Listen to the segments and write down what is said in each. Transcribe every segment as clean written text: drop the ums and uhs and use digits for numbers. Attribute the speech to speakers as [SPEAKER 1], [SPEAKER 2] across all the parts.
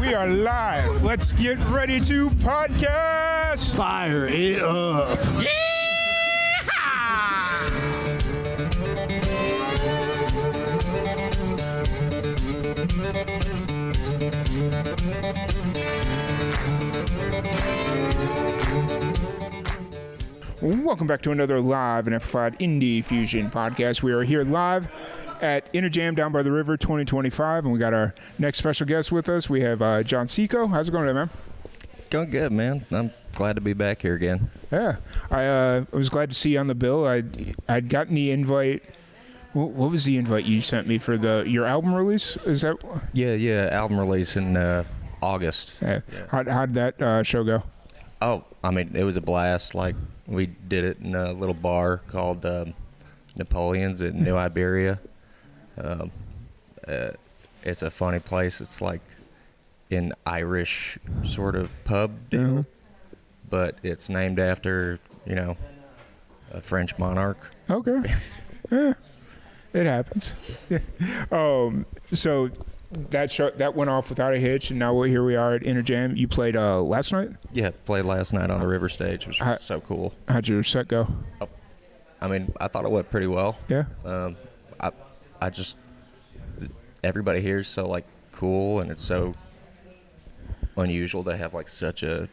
[SPEAKER 1] We are live. Let's get ready to podcast.
[SPEAKER 2] Fire it up.
[SPEAKER 1] Welcome back to another live and amplified Indie Fusion podcast. We are here live at Inner Jam down by the river 2025, and we got our next special guest with us. We have John Cico. How's it going today, man?
[SPEAKER 3] Going good, man. I'm glad to be back here again.
[SPEAKER 1] Yeah, I was glad to see you on the bill. I'd gotten the invite. What was the invite you sent me for your album release? Is that?
[SPEAKER 3] Yeah, album release in August.
[SPEAKER 1] Yeah. How did that show go?
[SPEAKER 3] Oh, I mean, it was a blast. Like, we did it in a little bar called Napoleon's in New Iberia. It's a funny place. It's like an Irish sort of pub deal, but it's named after, a French monarch.
[SPEAKER 1] Okay. Yeah, it happens. So that went off without a hitch, and now here we are at Inner Jam. You played last night?
[SPEAKER 3] Yeah, played last night on the river stage, which was so cool.
[SPEAKER 1] How'd your set go?
[SPEAKER 3] I mean, I thought it went pretty well.
[SPEAKER 1] Yeah.
[SPEAKER 3] I just, everybody here is so like cool, and it's so unusual to have like such a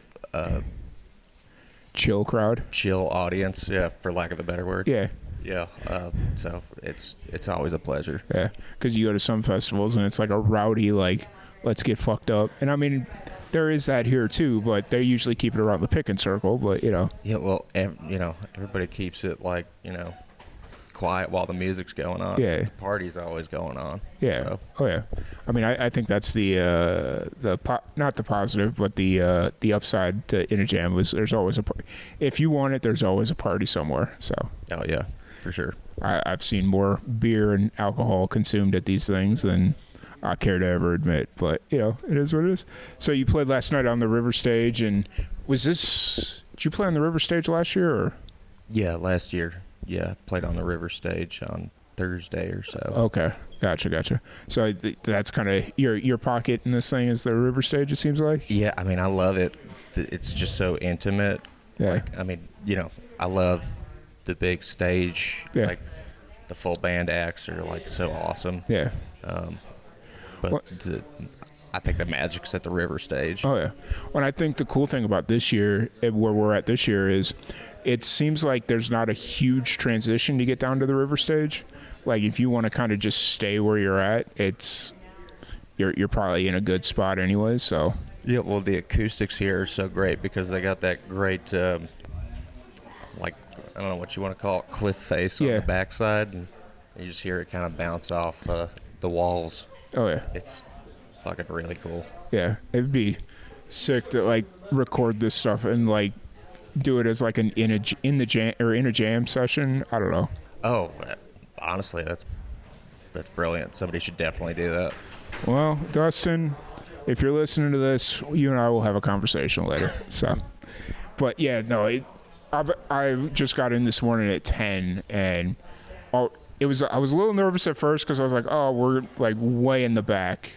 [SPEAKER 1] chill crowd,
[SPEAKER 3] chill audience. Yeah, for lack of a better word.
[SPEAKER 1] Yeah.
[SPEAKER 3] Yeah. So it's always a pleasure.
[SPEAKER 1] Yeah, because you go to some festivals and it's like a rowdy, like, let's get fucked up. And I mean, there is that here too, but they usually keep it around the picking circle. But
[SPEAKER 3] Yeah. Well, everybody keeps it like quiet while the music's going on.
[SPEAKER 1] Yeah.
[SPEAKER 3] The party's always going on.
[SPEAKER 1] Yeah.
[SPEAKER 3] So.
[SPEAKER 1] Oh yeah. I mean, I think that's not the positive, but the upside to Inner Jam was there's always a party. If you want it, there's always a party somewhere. So.
[SPEAKER 3] Oh yeah, for sure.
[SPEAKER 1] I've seen more beer and alcohol consumed at these things than I care to ever admit, but it is what it is. So you played last night on the river stage, and did you play on the river stage last year? Or?
[SPEAKER 3] Yeah, last year. Yeah, played on the river stage on Thursday or so.
[SPEAKER 1] Okay, gotcha. So that's kind of your pocket in this thing is the river stage, it seems like?
[SPEAKER 3] Yeah, I mean, I love it. It's just so intimate.
[SPEAKER 1] Yeah.
[SPEAKER 3] Like, I mean, I love the big stage.
[SPEAKER 1] Yeah.
[SPEAKER 3] Like, the full band acts are, like, so awesome.
[SPEAKER 1] Yeah.
[SPEAKER 3] But I think the magic's at the river stage.
[SPEAKER 1] Oh, yeah. Well, I think the cool thing about this year, where we're at this year, is it seems like there's not a huge transition to get down to the river stage. Like, if you want to kind of just stay where you're at, you're probably in a good spot anyway, so.
[SPEAKER 3] Yeah, well, the acoustics here are so great because they got that great, like, I don't know what you want to call it, cliff face on the backside, and you just hear it kind of bounce off the walls.
[SPEAKER 1] Oh, yeah.
[SPEAKER 3] It's fucking really cool.
[SPEAKER 1] Yeah, it'd be sick to, like, record this stuff and, like, do it as, like, an in a jam session. I don't know.
[SPEAKER 3] Oh, honestly, that's brilliant. Somebody should definitely do that.
[SPEAKER 1] Well, Dustin, if you're listening to this, you and I will have a conversation later. So, but yeah, no, I just got in this morning at 10, and I was a little nervous at first because I was like, oh, we're like way in the back.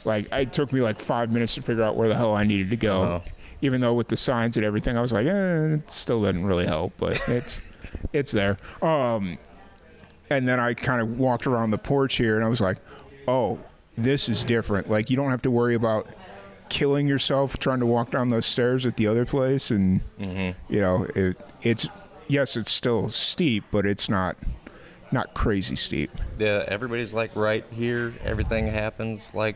[SPEAKER 1] Like, it took me like 5 minutes to figure out where the hell I needed to go.
[SPEAKER 3] Uh-huh.
[SPEAKER 1] Even though with the signs and everything, I was like, it still didn't really help, but it's there. And then I kind of walked around the porch here, and I was like, oh, this is different. Like, you don't have to worry about killing yourself trying to walk down those stairs at the other place, and it's still steep, but it's not crazy steep.
[SPEAKER 3] Yeah, everybody's like right here. Everything happens like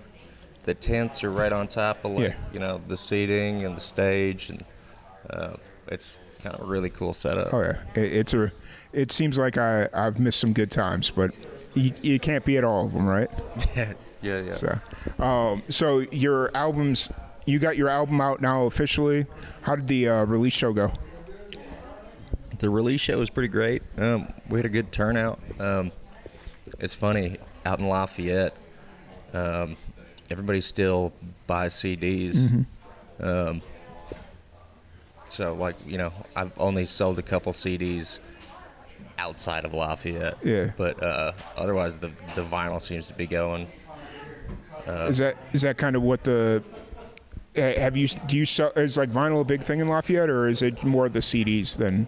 [SPEAKER 3] the tents are right on top of the seating and the stage, and it's kind of a really cool setup.
[SPEAKER 1] Oh yeah, it seems like I've missed some good times, but you can't be at all of them, right?
[SPEAKER 3] Yeah.
[SPEAKER 1] So your albums, you got your album out now officially. How did the release show go?
[SPEAKER 3] The release show was pretty great. We had a good turnout. It's funny, out in Lafayette, everybody still buys CDs. Mm-hmm. So, like, I've only sold a couple CDs outside of Lafayette.
[SPEAKER 1] Yeah.
[SPEAKER 3] But otherwise, the vinyl seems to be going.
[SPEAKER 1] Is that kind of what the Have you? Do you sell? Is like vinyl a big thing in Lafayette, or is it more the CDs than?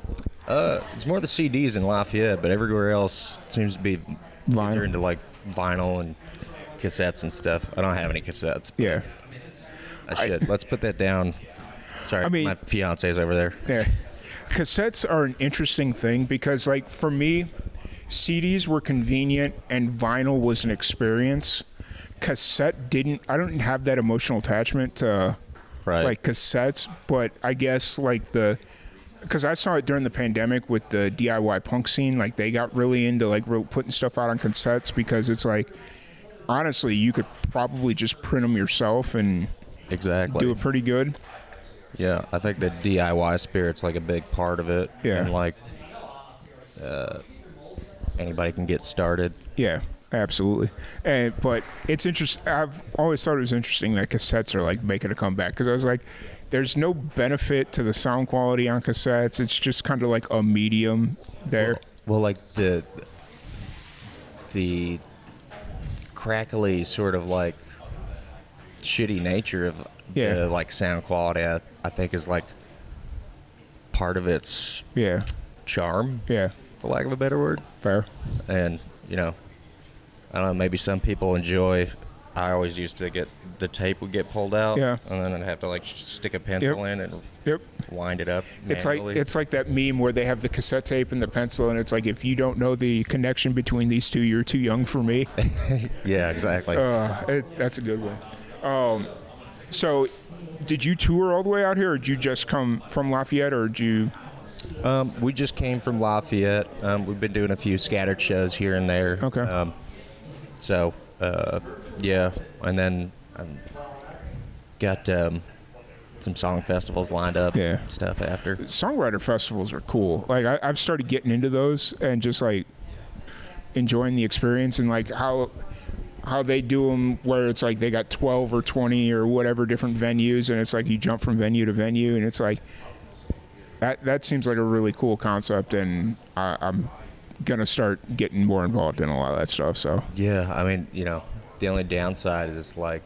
[SPEAKER 3] It's more the CDs in Lafayette, but everywhere else seems to be
[SPEAKER 1] Vinyl.
[SPEAKER 3] kids are into like vinyl and cassettes and stuff. I don't have any cassettes. But
[SPEAKER 1] Yeah.
[SPEAKER 3] I should. Let's put that down. Sorry,
[SPEAKER 1] I mean-
[SPEAKER 3] my fiance's over there.
[SPEAKER 1] Yeah. Cassettes are an interesting thing because, like, for me, CDs were convenient and vinyl was an experience. Cassette didn't. I don't have that emotional attachment to
[SPEAKER 3] Right.
[SPEAKER 1] like cassettes, but I guess like because I saw it during the pandemic with the DIY punk scene. Like they got really into like putting stuff out on cassettes because it's like honestly you could probably just print them yourself and
[SPEAKER 3] Exactly.
[SPEAKER 1] do it pretty good.
[SPEAKER 3] Yeah, I think the DIY spirit's like a big part of it.
[SPEAKER 1] Yeah.
[SPEAKER 3] And like anybody can get started.
[SPEAKER 1] Yeah, absolutely. But it's interesting. I've always thought it was interesting that cassettes are like making a comeback because I was like, there's no benefit to the sound quality on cassettes. It's just kind of like a medium there.
[SPEAKER 3] Well, like the crackly sort of like shitty nature of
[SPEAKER 1] Yeah.
[SPEAKER 3] the like sound quality, I think is like part of its
[SPEAKER 1] Yeah,
[SPEAKER 3] charm,
[SPEAKER 1] yeah,
[SPEAKER 3] for lack of a better word.
[SPEAKER 1] fair.
[SPEAKER 3] And you know, I don't know, maybe some people enjoy. I always used to get the tape would get pulled out,
[SPEAKER 1] Yeah.
[SPEAKER 3] and then I'd have to like stick a pencil in and
[SPEAKER 1] Yep.
[SPEAKER 3] wind it up.
[SPEAKER 1] It's like
[SPEAKER 3] manually.
[SPEAKER 1] it's like that meme where they have the cassette tape and the pencil, and it's like if you don't know the connection between these two, you're too young for me.
[SPEAKER 3] Yeah, exactly.
[SPEAKER 1] That's a good one. So, did you tour all the way out here, or did you just come from Lafayette, or did you?
[SPEAKER 3] We just came from Lafayette. We've been doing a few scattered shows here and there.
[SPEAKER 1] Okay.
[SPEAKER 3] So, yeah, and then got some song festivals lined up.
[SPEAKER 1] Yeah.
[SPEAKER 3] And stuff after.
[SPEAKER 1] Songwriter festivals are cool. Like I've started getting into those and just like enjoying the experience and like how they do them, where it's like they got 12 or 20 or whatever different venues, and it's like you jump from venue to venue, and it's like that seems like a really cool concept, and I'm gonna start getting more involved in a lot of that stuff. So
[SPEAKER 3] Yeah, I mean, you know, the only downside is like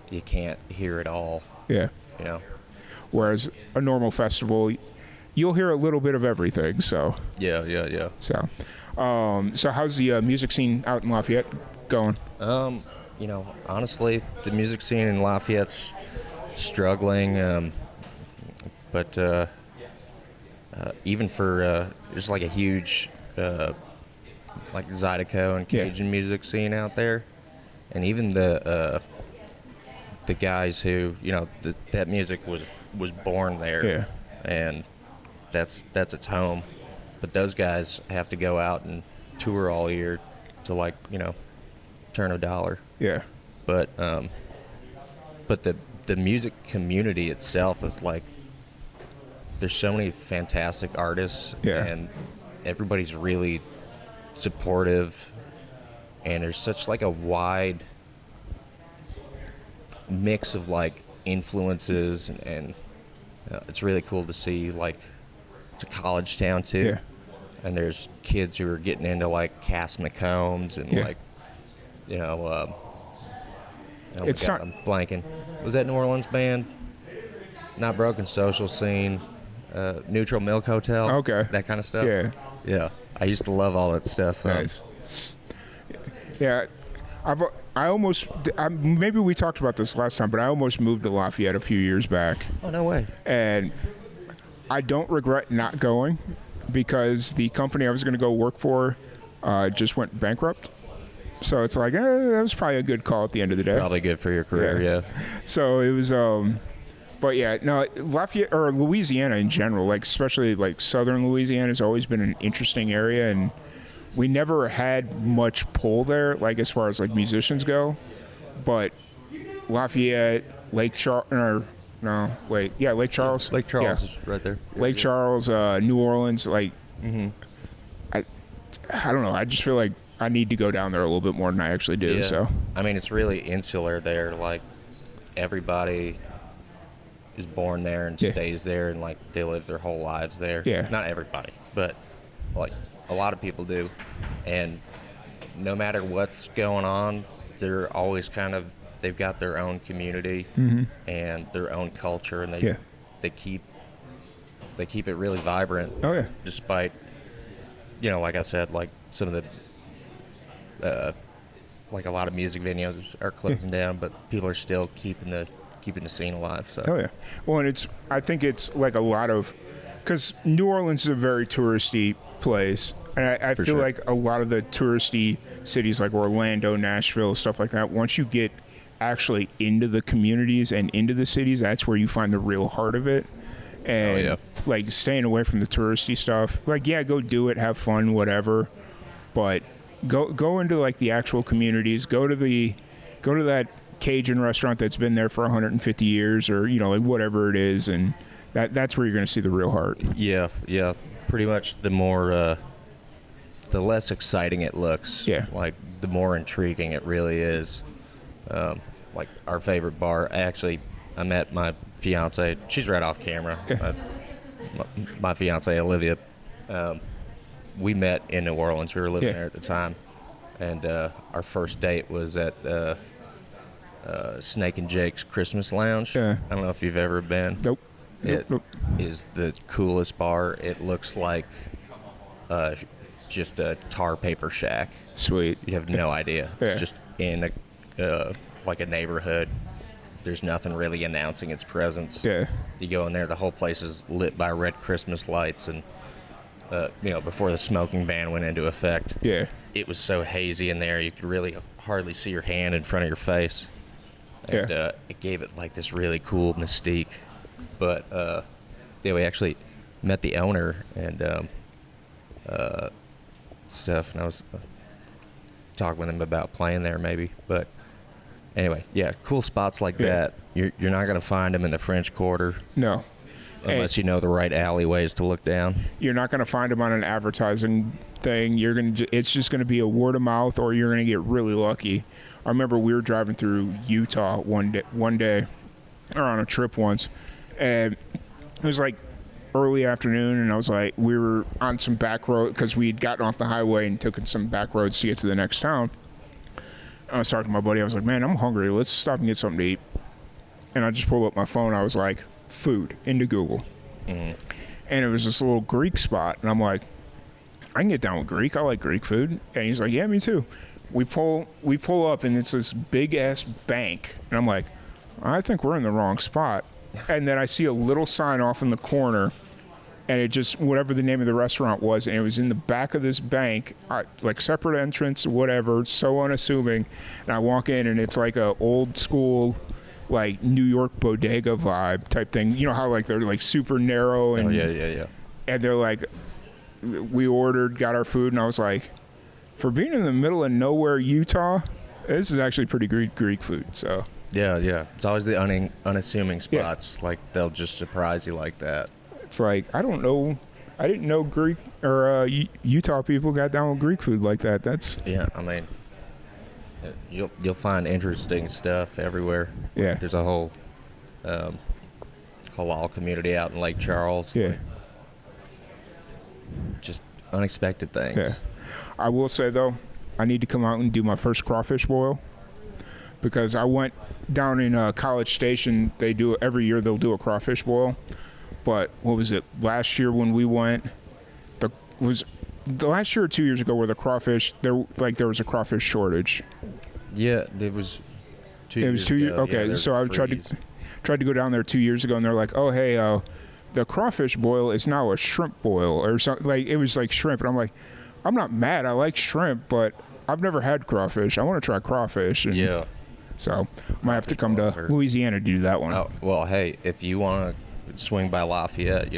[SPEAKER 3] you can't hear it all.
[SPEAKER 1] yeah.
[SPEAKER 3] You know.
[SPEAKER 1] Whereas a normal festival, you'll hear a little bit of everything. So
[SPEAKER 3] Yeah.
[SPEAKER 1] so how's the music scene out in Lafayette going?
[SPEAKER 3] You know, honestly, the music scene in Lafayette's struggling, but even for there's like a huge like Zydeco and
[SPEAKER 1] Yeah.
[SPEAKER 3] Cajun music scene out there, and even the guys who, you know, that music was born there,
[SPEAKER 1] Yeah.
[SPEAKER 3] and that's its home, but those guys have to go out and tour all year to, like, you know, turn a dollar.
[SPEAKER 1] Yeah.
[SPEAKER 3] But the music community itself is like, there's so many fantastic artists,
[SPEAKER 1] Yeah.
[SPEAKER 3] and everybody's really supportive, and there's such like a wide mix of like influences, and it's really cool to see. Like, it's a college town too,
[SPEAKER 1] Yeah.
[SPEAKER 3] and there's kids who are getting into like Cass McCombs and
[SPEAKER 1] Yeah.
[SPEAKER 3] like, you know, oh
[SPEAKER 1] It's
[SPEAKER 3] my God,
[SPEAKER 1] not-
[SPEAKER 3] I'm blanking. Was that New Orleans band? Not Broken Social Scene, Neutral Milk Hotel.
[SPEAKER 1] Okay.
[SPEAKER 3] That kind of stuff.
[SPEAKER 1] Yeah.
[SPEAKER 3] Yeah. I used to love all that stuff.
[SPEAKER 1] Nice. Yeah, maybe we talked about this last time, but I almost moved to Lafayette a few years back,
[SPEAKER 3] Oh, no way.
[SPEAKER 1] and I don't regret not going because the company I was going to go work for just went bankrupt. So it's like, that was probably a good call at the end of the day.
[SPEAKER 3] Probably good for your career, yeah.
[SPEAKER 1] So it was, but yeah, no, Lafayette or Louisiana in general, like especially like southern Louisiana, has always been an interesting area, and we never had much pull there, like as far as like musicians go. But Lafayette, Lake Charles, Lake Charles.
[SPEAKER 3] Lake Charles
[SPEAKER 1] Yeah.
[SPEAKER 3] is right there.
[SPEAKER 1] Lake Charles, New Orleans, like, I don't know. I just feel like I need to go down there a little bit more than I actually do.
[SPEAKER 3] Yeah.
[SPEAKER 1] So
[SPEAKER 3] I mean, it's really insular there. Like, everybody is born there and
[SPEAKER 1] Yeah.
[SPEAKER 3] stays there, and like they live their whole lives there.
[SPEAKER 1] Yeah.
[SPEAKER 3] Not everybody, but like a lot of people do. And no matter what's going on, they're always kind of, they've got their own community and their own culture, and they keep it really vibrant.
[SPEAKER 1] Oh yeah.
[SPEAKER 3] Despite, like I said, like some of the like a lot of music venues are closing down, but people are still keeping the scene alive. So.
[SPEAKER 1] Oh yeah. Well, and I think it's like a lot of, because New Orleans is a very touristy place, and I feel
[SPEAKER 3] sure.
[SPEAKER 1] like a lot of the touristy cities like Orlando, Nashville, stuff like that, once you get actually into the communities and into the cities, that's where you find the real heart of it. And like staying away from the touristy stuff, like go do it, have fun, whatever, but go into like the actual communities. Go to that Cajun restaurant that's been there for 150 years, or like whatever it is, and that's where you're going to see the real heart.
[SPEAKER 3] Yeah. Pretty much the more, the less exciting it looks. Yeah. Like the more intriguing it really is. Like our favorite bar. I met my fiance. She's right off camera. Yeah. My fiance Olivia. We met in New Orleans. We were living there at the time, and our first date was at Snake and Jake's Christmas Lounge. Yeah. I don't know if you've ever been.
[SPEAKER 1] Nope.
[SPEAKER 3] It is the coolest bar. It looks like just a tar paper shack.
[SPEAKER 1] Sweet.
[SPEAKER 3] You have no idea. It's just in like a neighborhood. There's nothing really announcing its presence. Yeah. You go in there, the whole place is lit by red Christmas lights, and before the smoking ban went into effect. Yeah. It was so hazy in there, you could really hardly see your hand in front of your face. And it gave it like this really cool mystique. But we actually met the owner and stuff, and I was talking with him about playing there maybe. But anyway, cool spots like that. You're not going to find them in the French Quarter. No. Unless you know the right alleyways to look down. You're not going to find them on an advertising thing. It's just going to be a word of mouth, or you're going to get really lucky. I remember we were driving through Utah one day, or on a trip once, and it was like early afternoon, and I was like, we were on some back road because we had gotten off the highway and took some back roads to get to the next town. I was talking to my buddy. I was like, man, I'm hungry. Let's stop and get something to eat. And I just pulled up my phone. I was like, food into Google. Mm-hmm. And it was this little Greek spot. And I'm like, I can get down with Greek. I like Greek food. And he's like, yeah, me too. We pull up, and it's this big-ass bank. And I'm like, I think we're in the wrong spot. And then I see a little sign off in the corner, and it just, whatever the name of the restaurant was, and it was in the back of this bank, like separate entrance, whatever, so unassuming. And I walk in, and it's like a old school, like New York bodega vibe type thing. You know how like they're like super narrow and and they're like, we ordered, got our food, and I was like, for being in the middle of nowhere, Utah, this is actually pretty Greek food. So yeah, it's always the unassuming spots. Like they'll just surprise you like that. It's like, I didn't know Greek or Utah people got down with Greek food like that. I mean, you'll find interesting stuff everywhere. Yeah, there's a whole halal community out in Lake Charles. Yeah, just unexpected things. Yeah, I will say though, I need to come out and do my first crawfish boil, because I went down in College Station. They do every year. They'll do a crawfish boil. But what was it, last year when we went, was the last year or 2 years ago where the crawfish, there was a crawfish shortage. Yeah, there was 2 years. It was 2 years. Okay, so I tried to go down there 2 years ago, and they're like, oh hey, the crawfish boil is now a shrimp boil or something. Like it was like shrimp, and I'm like, I'm not mad. I like shrimp, but I've never had crawfish. I want to try crawfish. And so I might have to come to Louisiana to do that one. Oh, well, hey, if you want to swing by Lafayette,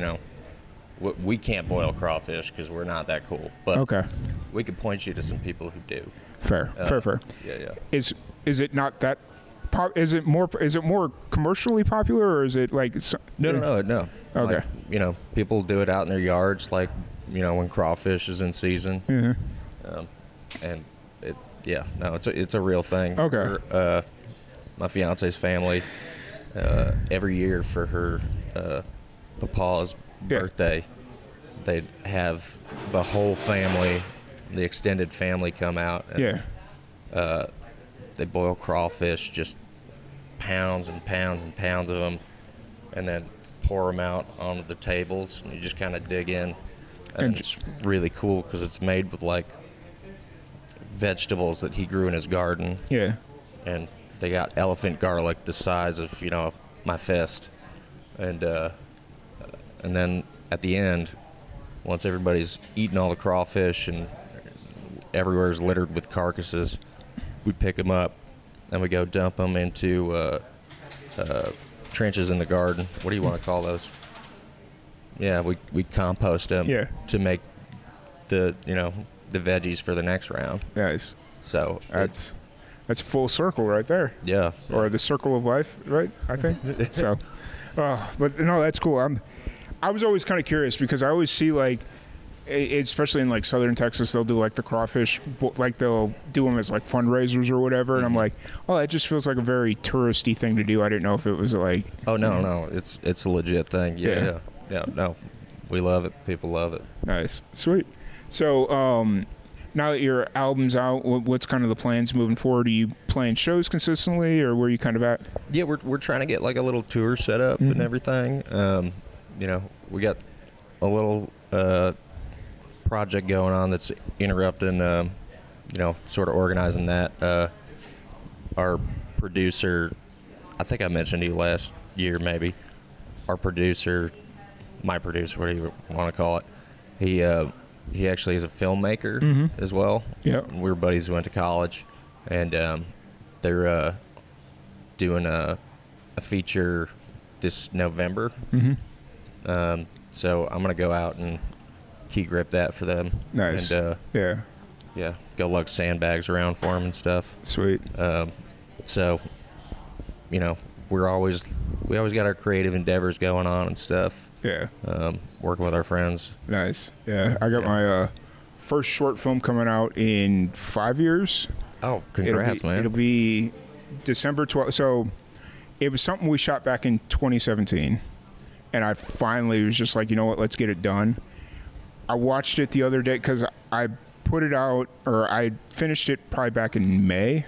[SPEAKER 3] we can't boil crawfish because we're not that cool, but we could point you to some people who do. Fair. Yeah. Is it not that is it more commercially popular, or is it like no? Okay. Like, people do it out in their yards, like when crawfish is in season. Mm-hmm. And it's a real thing. Okay. My fiance's family, every year for her papa's birthday, they'd have the whole family, the extended family, come out. And, they boil crawfish just pounds and pounds and pounds of them, and then pour them out onto the tables, and you just kind of dig in. And it's really cool because it's made with like vegetables that he grew in his garden.
[SPEAKER 1] Yeah.
[SPEAKER 3] And they got elephant garlic the size of, my fist. And then at the end, once everybody's eaten all the crawfish and everywhere's littered with carcasses, we pick them up and we go dump them into trenches in the garden. What do you want to call those? Yeah, we compost them to make the veggies for the next round.
[SPEAKER 1] Nice.
[SPEAKER 3] So
[SPEAKER 1] that's full circle right there.
[SPEAKER 3] Yeah.
[SPEAKER 1] Or the circle of life, right? I think. So, but no, that's cool. I was always kind of curious because I always see like, especially in like southern Texas, they'll do like the crawfish, like they'll do them as like fundraisers or whatever, and I'm like, oh, that just feels like a very touristy thing to do. I didn't know if it was like.
[SPEAKER 3] Oh no, it's a legit thing. Yeah. No, we love it. People love it.
[SPEAKER 1] Nice, sweet. So now that your album's out, what's kind of the plans moving forward? Are you playing shows consistently, or where are you kind of at?
[SPEAKER 3] Yeah, we're trying to get like a little tour set up and everything. We got a little project going on that's interrupting, sort of organizing that. Our producer, I think I mentioned to you last year maybe, our producer, my producer, what do you want to call it, he actually is a filmmaker as well.
[SPEAKER 1] Yeah.
[SPEAKER 3] We were buddies who went to college, and they're doing a feature this November. So I'm going to go out and key grip that for them.
[SPEAKER 1] Nice.
[SPEAKER 3] And,
[SPEAKER 1] yeah,
[SPEAKER 3] go lug sandbags around for them and stuff.
[SPEAKER 1] Sweet.
[SPEAKER 3] So, we always got our creative endeavors going on and stuff.
[SPEAKER 1] Yeah.
[SPEAKER 3] Working with our friends.
[SPEAKER 1] Nice. Yeah, I got my first short film coming out in 5 years.
[SPEAKER 3] Oh, congrats, man.
[SPEAKER 1] It'll be December 12th. So it was something we shot back in 2017. And I finally was just like, you know what, let's get it done. I watched it the other day because I put it out, or I finished it probably back in May,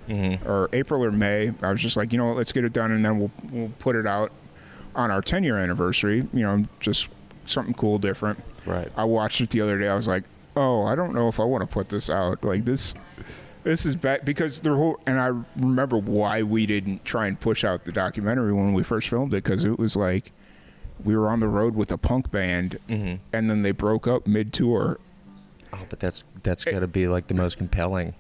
[SPEAKER 1] or April or May. I was just like, you know what, let's get it done, and then we'll put it out on our 10-year anniversary. Just something cool, different.
[SPEAKER 3] Right.
[SPEAKER 1] I watched it the other day. I was like, oh, I don't know if I want to put this out. Like this is bad, because and I remember why we didn't try and push out the documentary when we first filmed it, because it was like we were on the road with a punk band, and then they broke up mid-tour.
[SPEAKER 3] Oh, but that's got to be like the most compelling.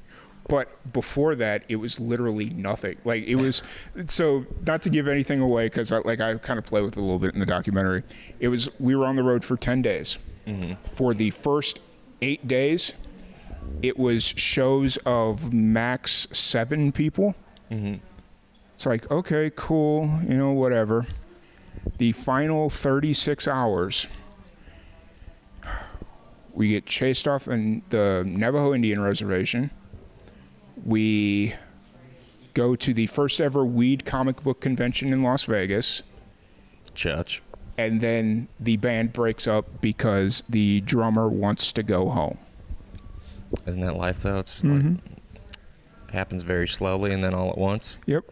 [SPEAKER 1] But before that, it was literally nothing. Like it was, so not to give anything away, because I kind of play with it a little bit in the documentary. We were on the road for 10 days. For the first 8 days, it was shows of max 7 people. It's like, okay, cool, whatever. The final 36 hours, we get chased off in the Navajo Indian Reservation. We go to the first ever weed comic book convention in Las Vegas.
[SPEAKER 3] Church.
[SPEAKER 1] And then the band breaks up because the drummer wants to go home.
[SPEAKER 3] Isn't that life, though? It's like, happens very slowly and then all at once.
[SPEAKER 1] Yep.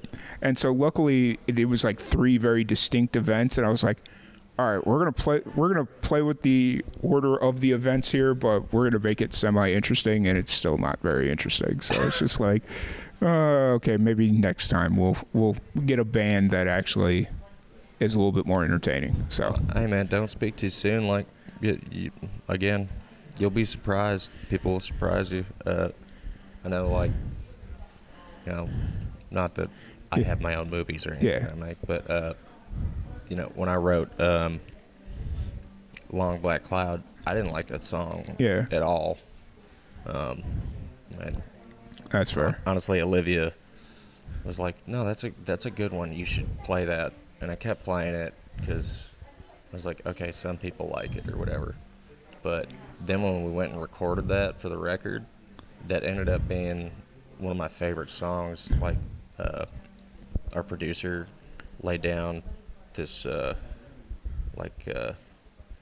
[SPEAKER 1] And so luckily it was like 3 very distinct events, and I was like, all right, we're gonna play with the order of the events here, but we're gonna make it semi-interesting, and it's still not very interesting. So it's just like, okay, maybe next time we'll get a band that actually is a little bit more entertaining. So
[SPEAKER 3] hey man, don't speak too soon. Like again, you'll be surprised. People will surprise you. I know, like, not that I have my own movies or anything I make, but when I wrote Long Black Cloud, I didn't like that song at all. And
[SPEAKER 1] that's fair.
[SPEAKER 3] Honestly, Olivia was like, no, that's a good one. You should play that. And I kept playing it because I was like, okay, some people like it or whatever. But then when we went and recorded that for the record, that ended up being one of my favorite songs. Like, our producer laid down this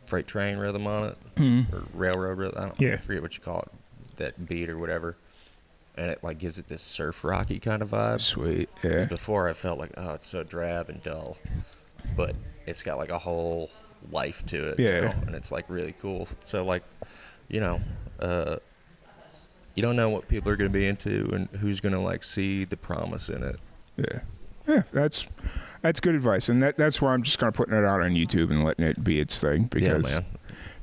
[SPEAKER 3] freight train rhythm on it, or railroad rhythm. I forget what you call it, that beat or whatever. and it like gives it this surf rocky kind of vibe.
[SPEAKER 1] Sweet, yeah.
[SPEAKER 3] Before I felt like, oh, it's so drab and dull, but it's got like a whole life to it.
[SPEAKER 1] Yeah.
[SPEAKER 3] You know? And it's like really cool. So like, you know, you don't know what people are going to be into and who's going to like see the promise in it.
[SPEAKER 1] Yeah. Yeah, that's good advice, and that's why I'm just kind of putting it out on YouTube and letting it be its thing, because
[SPEAKER 3] man.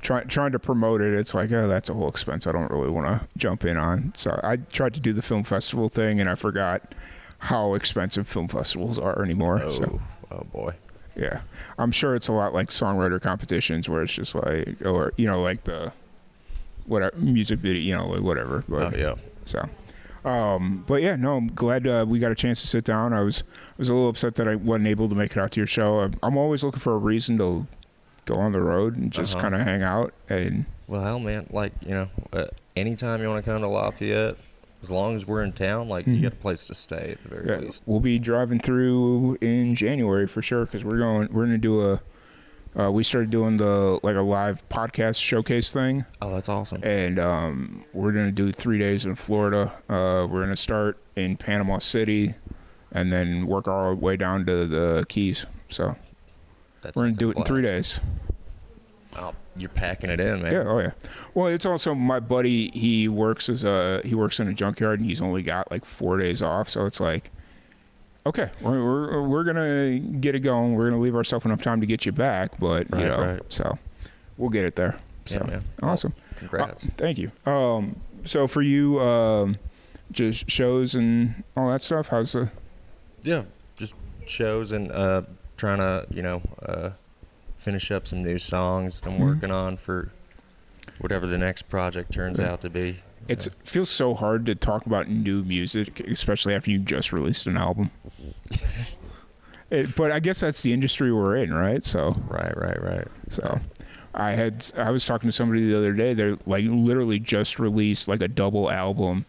[SPEAKER 1] Trying to promote it, it's like, oh, that's a whole expense I don't really want to jump in on. So I tried to do the film festival thing, and I forgot how expensive film festivals are anymore.
[SPEAKER 3] Oh boy.
[SPEAKER 1] Yeah, I'm sure it's a lot like songwriter competitions where it's just like, or like the whatever music video, like whatever. But,
[SPEAKER 3] yeah.
[SPEAKER 1] So. But yeah, no, I'm glad we got a chance to sit down. I was a little upset that I wasn't able to make it out to your show. I'm always looking for a reason to go on the road and just kind of hang out. And
[SPEAKER 3] well, hell, man, like, anytime you want to come to Lafayette, as long as we're in town, like, you got a place to stay at the very least.
[SPEAKER 1] We'll be driving through in January for sure, because we're gonna do we started doing a live podcast showcase thing.
[SPEAKER 3] Oh, that's awesome.
[SPEAKER 1] And we're going to do 3 days in Florida. We're going to start in Panama City and then work our way down to the Keys. So we're going to do it in 3 days.
[SPEAKER 3] Oh, you're packing it in, man.
[SPEAKER 1] Yeah, oh yeah. Well, it's also my buddy, he works in a junkyard, and he's only got like 4 days off, so it's like, okay, we're gonna get it going. We're gonna leave ourselves enough time to get you back, but
[SPEAKER 3] right.
[SPEAKER 1] So we'll get it there. So
[SPEAKER 3] yeah, man.
[SPEAKER 1] Awesome.
[SPEAKER 3] Well, congrats.
[SPEAKER 1] Thank you. So for you, just shows and all that stuff. How's the?
[SPEAKER 3] Yeah, just shows and trying to finish up some new songs I'm working on for whatever the next project turns out to be.
[SPEAKER 1] It feels so hard to talk about new music, especially after you just released an album. But I guess that's the industry we're in, right? So
[SPEAKER 3] Right.
[SPEAKER 1] So I was talking to somebody the other day. They're like literally just released like a double album,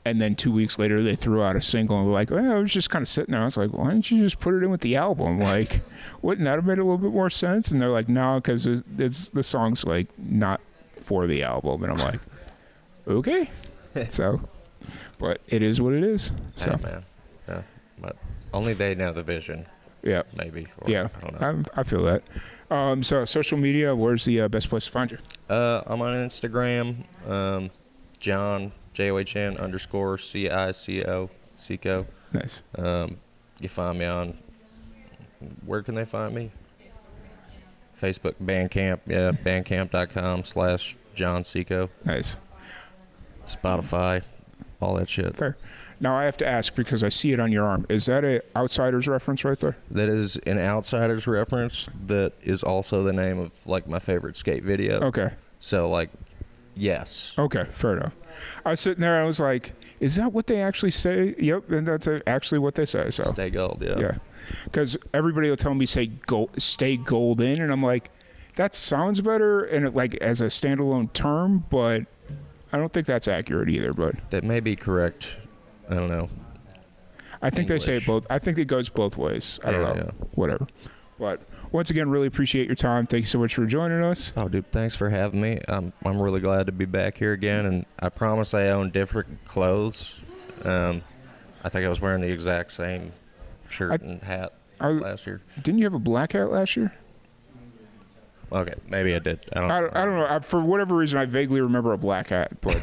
[SPEAKER 1] and then 2 weeks later they threw out a single. And they're like, well, I was just kind of sitting there. I was like, why didn't you just put it in with the album? Like, wouldn't that have made a little bit more sense? And they're like, no, because the song's like not for the album. And I'm like, okay. So, but it is what it is. So,
[SPEAKER 3] hey, man. Yeah, but only they know the vision.
[SPEAKER 1] Yeah.
[SPEAKER 3] Maybe.
[SPEAKER 1] Yeah.
[SPEAKER 3] I don't know.
[SPEAKER 1] I feel that. So social media, where's the best place to find you?
[SPEAKER 3] I'm on Instagram, John, JOHN _CICO, Cico.
[SPEAKER 1] Nice.
[SPEAKER 3] You find me on, where can they find me? Facebook, Bandcamp, bandcamp.com/John Cico.
[SPEAKER 1] Nice.
[SPEAKER 3] Spotify, all that shit.
[SPEAKER 1] Fair. Now I have to ask, because I see it on your arm. Is that a Outsiders reference right there?
[SPEAKER 3] That is an Outsiders reference that is also the name of like my favorite skate video.
[SPEAKER 1] Okay.
[SPEAKER 3] So like, yes.
[SPEAKER 1] Okay, fair enough. I was sitting there, I was like, is that what they actually say? Yep, and that's actually what they say. So
[SPEAKER 3] Stay gold, yeah.
[SPEAKER 1] Yeah. Because everybody will tell me stay golden, and I'm like, that sounds better and like as a standalone term, but I don't think that's accurate either. But
[SPEAKER 3] that may be correct. I don't know.
[SPEAKER 1] I think
[SPEAKER 3] English.
[SPEAKER 1] they say it both. I think it goes both ways. I don't know.
[SPEAKER 3] Yeah.
[SPEAKER 1] Whatever. But once again, really appreciate your time. Thank you so much for joining us.
[SPEAKER 3] Oh, dude, thanks for having me. I'm really glad to be back here again, and I promise I own different clothes. I think I was wearing the exact same shirt and hat last year.
[SPEAKER 1] Didn't you have a black hat last year?
[SPEAKER 3] Okay, maybe I did. I don't
[SPEAKER 1] know. For whatever reason, I vaguely remember a black hat, but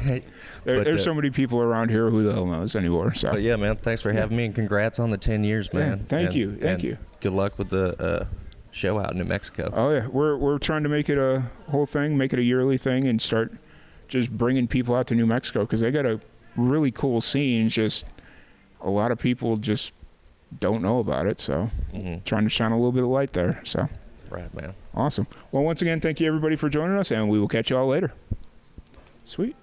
[SPEAKER 1] there's so many people around here who the hell knows anymore. So.
[SPEAKER 3] But yeah, man, thanks for having me, and congrats on the 10 years, man.
[SPEAKER 1] Yeah, thank you.
[SPEAKER 3] Good luck with the show out in New Mexico.
[SPEAKER 1] Oh yeah, we're trying to make it a whole thing, make it a yearly thing, and start just bringing people out to New Mexico, because they got a really cool scene. Just a lot of people just don't know about it, so trying to shine a little bit of light there. So.
[SPEAKER 3] Right, man.
[SPEAKER 1] Awesome. Well, once again, thank you everybody for joining us, and we will catch you all later. Sweet.